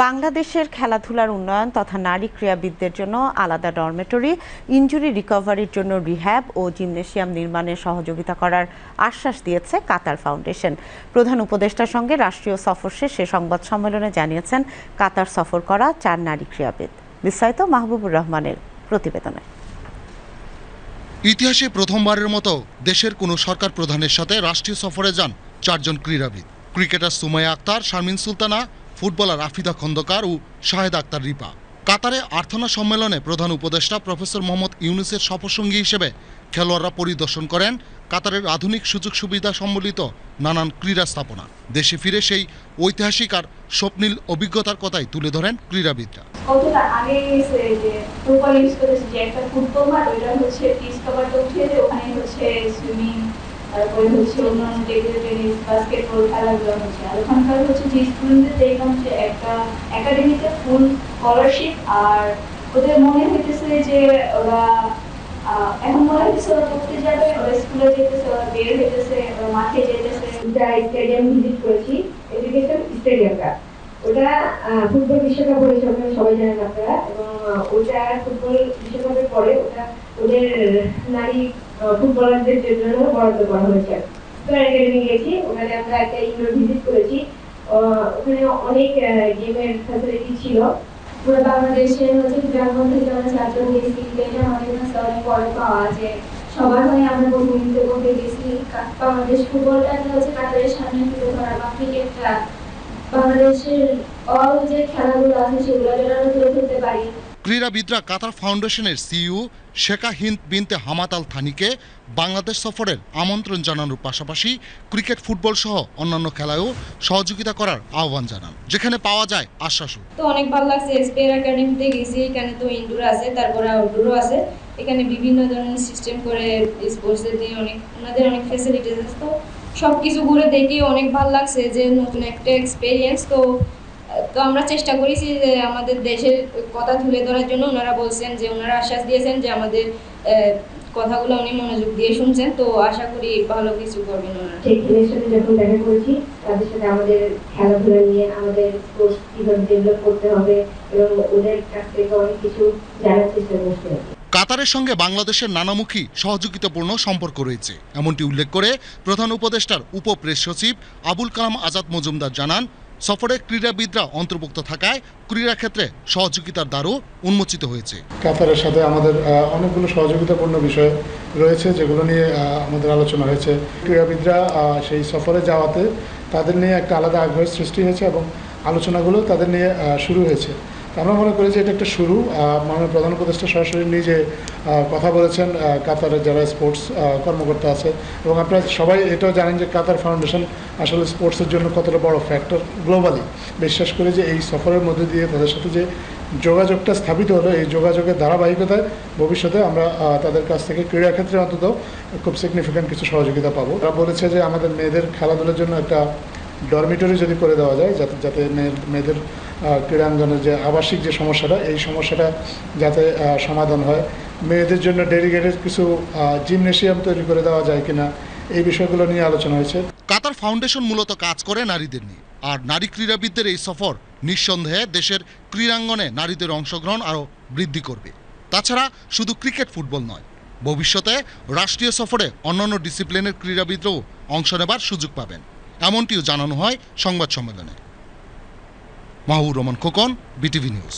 বাংলাদেশের খেলাধুলার উন্নয়ন তথা নারী ক্রীড়াবিদদের জন্য আলাদা ডরমেটরি, ইনজুরি রিকভারির জন্য রিহ্যাব ও জিমনেশিয়াম নির্মাণে সহযোগিতা করার আশ্বাস দিয়েছে কাতার ফাউন্ডেশন। প্রধান উপদেষ্টার সঙ্গে রাষ্ট্রীয় সফর শেষে সংবাদ সম্মেলনে জানিয়েছেন কাতার সফর করা 4 নারী ক্রীড়াবিদ। বিস্তারিত মাহবুবুর রহমানের প্রতিবেদনে। ইতিহাসে প্রথমবারের মতো দেশের কোনো সরকার প্রধানের সাথে রাষ্ট্রীয় সফরে যান 4 জন ক্রীড়াবিদ। ক্রিকেটার সুমাইয়া আক্তার, শারমিন সুলতানা, ফুটবলার আফিদা খন্দকার ও শাহেদ আক্তার রিপা। কাতারে আর্থনা সম্মেলনে প্রধান উপদেষ্টা প্রফেসর মোহাম্মদ ইউনূসের সফরসঙ্গী হিসেবে খেলোয়াড়রা পরিদর্শন করেন কাতারের আধুনিক সুযোগ সুবিধা সম্বলিত নানান ক্রীড়া স্থাপনা। দেশে ফিরে সেই ঐতিহাসিক আর স্বপ্নিল অভিজ্ঞতার কথাই তুলে ধরেন ক্রীড়াবিদরা। কতটা আগে গেছে যে ফুটবল ইউজ করেছে, যে একটা ফুটবল মাঠ, ওইটা হচ্ছে পিচ কভারটা উঠিয়ে দিয়ে ওখানে হচ্ছে সুইমিং, তারপরে হচ্ছে অন্যান্য টেবিল টেনিস, বাস্কেটবল খেলাগুলো হচ্ছে। আর ওখানকার হচ্ছে যে স্টুডেন্টদের দেখলাম যে একটা একাডেমিতে ফুল স্কলারশিপ, আর ওদের মনে হইতেছে যে ওরা এখন মনে হইতেছে ওরা পড়তে যাবে, ওরা স্কুলে যেতেছে, ওরা বের হইতেছে, ওরা মাঠে যেতেছে। স্টেডিয়াম ভিজিট করেছি, এডুকেশন স্টেডিয়ামটা, ওটা ফুটবল বিশ্বকাপ হয়েছে, ওখানে সবাই জানেন আপনারা, এবং ওটা ফুটবল বিশ্বকাপের পরে ওটা ওদের নারী ফুটবলারদের জন্য বরাদ্দ করা হয়েছে। একাডেমি গেছি, ওখানে আমরা একটা ইনডোর ভিজিট করেছি, ওখানে অনেক গেমের ফ্যাসিলিটি ছিল। পুরো বাংলাদেশে হচ্ছে গ্রামগঞ্জ থেকে আমরা 4 জন গেছি, এটা আমাদের কাছে অনেক বড় পাওয়া যে সবার হয়ে আমরা প্রতিনিধিত্ব করতে গেছি। বাংলাদেশ ফুটবলটাকে হচ্ছে কাতারের সামনে তুলে ধরা, বা ক্রিকেটটা বাংলাদেশের অল যে খেলাগুলো আছে সেগুলো যেন আমরা তুলে ধরতে পারি। ক্রীড়াবিদরা কাতার ফাউন্ডেশনের সিইও শেখা হিন্দ বিনতে হামাদ আল থানিকে বাংলাদেশ সফরের আমন্ত্রণ জানানোর পাশাপাশি ক্রিকেট, ফুটবল সহ অন্যান্য খেলায়ও সহযোগিতা করার আহ্বান জানান, যেখানে পাওয়া যায় আশ্বাসও। তো অনেক ভালো লাগছে। স্পেয়ার একাডেমিতে গেছি, এখানে তো ইনডোর আছে, তারপরে আউটডোরও আছে। এখানে বিভিন্ন ধরনের সিস্টেম করে স্পোর্টসের দিয়ে ওনাদের অনেক ফ্যাসিলিটিস আছে। তো সব কিছু ঘুরে দেখি অনেক ভালো লাগছে যে নতুন একটা এক্সপেরিয়েন্স। তো আমরা চেষ্টা করেছি যে আমাদের দেশের কথা তুলে ধরার জন্য। ওনারা বলছেন যে ওনারা আশ্বাস দিয়েছেন যে আমাদের কথাগুলো উনি মনোযোগ দিয়ে শুনছেন। তো আশা করি ভালো কিছু করবেন ওনারা। ছেলেদের সাথে যখন দেখা করেছি, তাদের সাথে আমাদের খেলাধুলা নিয়ে, আমাদের স্পোর্টস কিভাবে ডেভেলপ করতে হবে এবং ওদের কাছ থেকে অনেক কিছু জানার চেষ্টা করতে হবে। কাতারের সঙ্গে বাংলাদেশের নানামুখী সহযোগিতাপূর্ণ সম্পর্ক রয়েছে, এমনটি উল্লেখ করে প্রধান উপদেষ্টার উপ প্রেস সচিব আবুল কালাম আজাদ মজুমদার জানান, সফরে ক্রীড়াবিদরা অন্তর্ভুক্ত থাকায় ক্রীড়া ক্ষেত্রে সহযোগিতার দ্বারও উন্মোচিত হয়েছে। কাতারের সাথে আমাদের অনেকগুলো সহযোগিতাপূর্ণ বিষয় রয়েছে, যেগুলো নিয়ে আমাদের আলোচনা হয়েছে। ক্রীড়াবিদরা সেই সফরে যাওয়াতে তাদের নিয়ে একটা আলাদা আগ্রহের সৃষ্টি হয়েছে এবং আলোচনাগুলো তাদের নিয়ে শুরু হয়েছে। আমরা মনে করি যে এটা একটা শুরু। মাননীয় প্রধান উপদেষ্টা সরাসরি নিজে কথা বলেছেন কাতারের যারা স্পোর্টস কর্মকর্তা আছে, এবং আপনারা সবাই এটাও জানেন যে কাতার ফাউন্ডেশন আসলে স্পোর্টসের জন্য কতটা বড় ফ্যাক্টর গ্লোবালি। বিশ্বাস করি যে এই সফরের মধ্যে দিয়ে তাদের সাথে যে যোগাযোগটা স্থাপিত হলো, এই যোগাযোগের ধারাবাহিকতায় ভবিষ্যতে আমরা তাদের কাছ থেকে ক্রীড়া ক্ষেত্রে অন্তত খুব সিগনিফিক্যান্ট কিছু সহযোগিতা পাবো। তারা বলেছে যে আমাদের মেয়েদের খেলাধুলার জন্য একটা ডরমিটরি যদি করে দেওয়া যায়, যাতে মেয়েদের ক্রীড়াঙ্গনের যে আবাসিক যে সমস্যাটা, এই সমস্যাটা যাতে সমাধান হয়। মেয়েদের জন্য ডেডিকেটেড কিছু জিমনেশিয়াম তৈরি করে দেওয়া যায় কিনা, এই বিষয়গুলো নিয়ে আলোচনা হয়েছে। কাতার ফাউন্ডেশন মূলত কাজ করে নারীদের নিয়ে, আর নারী ক্রীড়াবিদদের এই সফর নিঃসন্দেহে দেশের ক্রীড়াঙ্গনে নারীদের অংশগ্রহণ আরও বৃদ্ধি করবে। তাছাড়া শুধু ক্রিকেট, ফুটবল নয়, ভবিষ্যতে রাষ্ট্রীয় সফরে অন্যান্য ডিসিপ্লিনের ক্রীড়াবিদরাও অংশ নেবার সুযোগ পাবেন, এমনটিও জানানো হয় সংবাদ সম্মেলনে। Mahbubur Rahman Khokon, BTV news.